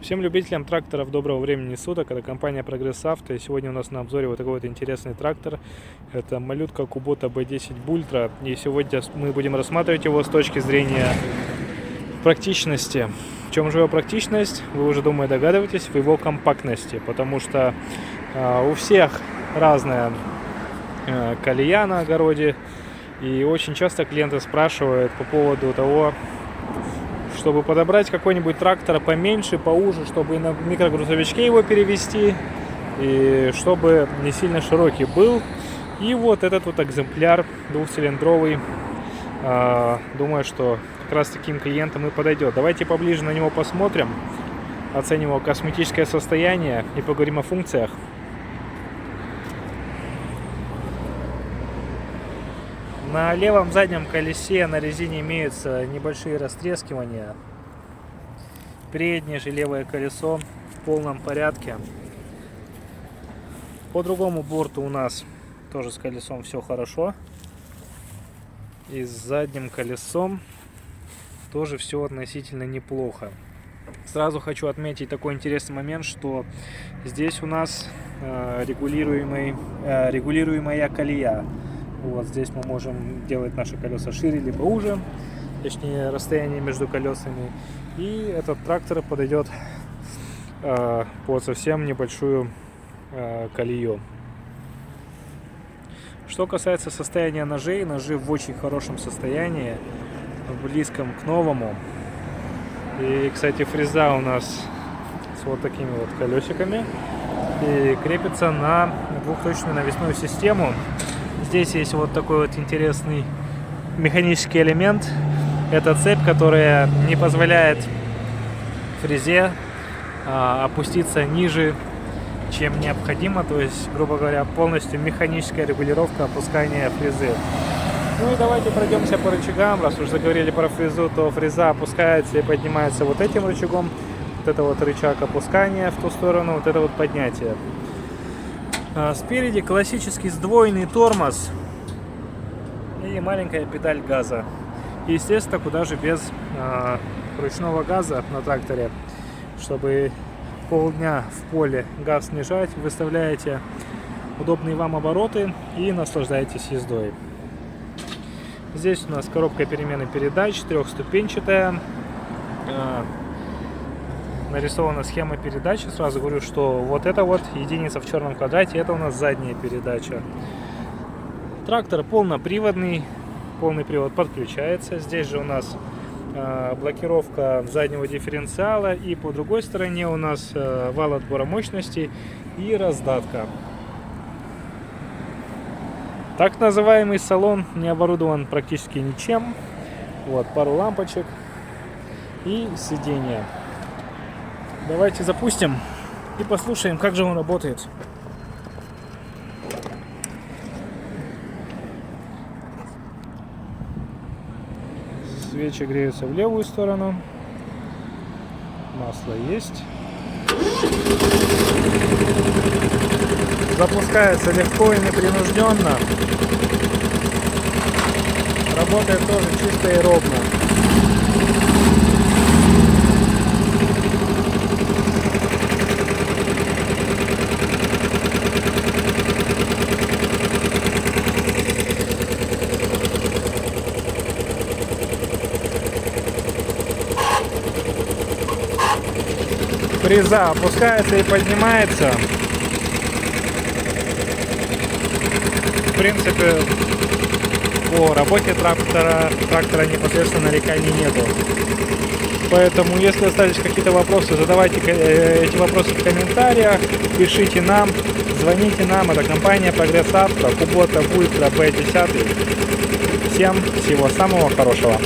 Всем любителям тракторов доброго времени суток, это компания Progress Auto, и сегодня у нас на обзоре вот такой вот интересный трактор. Это малютка Kubota B10 Ultra, и сегодня мы будем рассматривать его с точки зрения практичности. В чем же его практичность? Вы уже, думаю, догадываетесь, в его компактности, потому что у всех разная колея на огороде, и очень часто клиенты спрашивают по поводу того, чтобы подобрать какой-нибудь трактор поменьше, поуже, чтобы и на микрогрузовичке его перевести, и чтобы не сильно широкий был. И вот этот вот экземпляр двухцилиндровый, думаю, что как раз таким клиентам и подойдет. Давайте поближе на него посмотрим, оценим его косметическое состояние и поговорим о функциях. На левом заднем колесе на резине имеются небольшие растрескивания. Переднее же левое колесо в полном порядке. По другому борту у нас тоже с колесом все хорошо. И с задним колесом тоже все относительно неплохо. Сразу хочу отметить такой интересный момент, что здесь у нас регулируемая колея. Вот здесь мы можем делать наши колеса шире либо уже, точнее расстояние между колесами. И этот трактор подойдет под совсем небольшую колею. Что касается состояния ножей, ножи в очень хорошем состоянии, близком к новому. И, кстати, фреза у нас с вот такими вот колесиками и крепится на двухточную навесную систему. Здесь есть вот такой вот интересный механический элемент. Это цепь, которая не позволяет фрезе опуститься ниже, чем необходимо. То есть, грубо говоря, полностью механическая регулировка опускания фрезы. Ну и давайте пройдемся по рычагам. Раз уж заговорили про фрезу, то фреза опускается и поднимается вот этим рычагом. Вот это вот рычаг опускания в ту сторону, вот это вот поднятие. Спереди классический сдвоенный тормоз и маленькая педаль газа. Естественно, куда же без ручного газа на тракторе. Чтобы полдня в поле газ снижать, выставляете удобные вам обороты и наслаждаетесь ездой. Здесь у нас коробка перемены передач, трехступенчатая. Нарисована схема передачи. Сразу говорю, что вот это вот единица в черном квадрате, это у нас задняя передача. Трактор полноприводный, полный привод подключается. Здесь же у нас блокировка заднего дифференциала, и по другой стороне у нас вал отбора мощности и раздатка. Так называемый салон не оборудован практически ничем. Вот пару лампочек и сиденье. Давайте запустим и послушаем, как же он работает. Свечи греются в левую сторону. Масло есть. Запускается легко и непринужденно. Работает тоже чисто и ровно. Фреза опускается и поднимается. В принципе, по работе трактора непосредственно нареканий нету. Поэтому, если остались какие-то вопросы, задавайте эти вопросы в комментариях, пишите нам, звоните нам. Это компания Progress Auto, Kubota Ultra B10. Всем всего самого хорошего.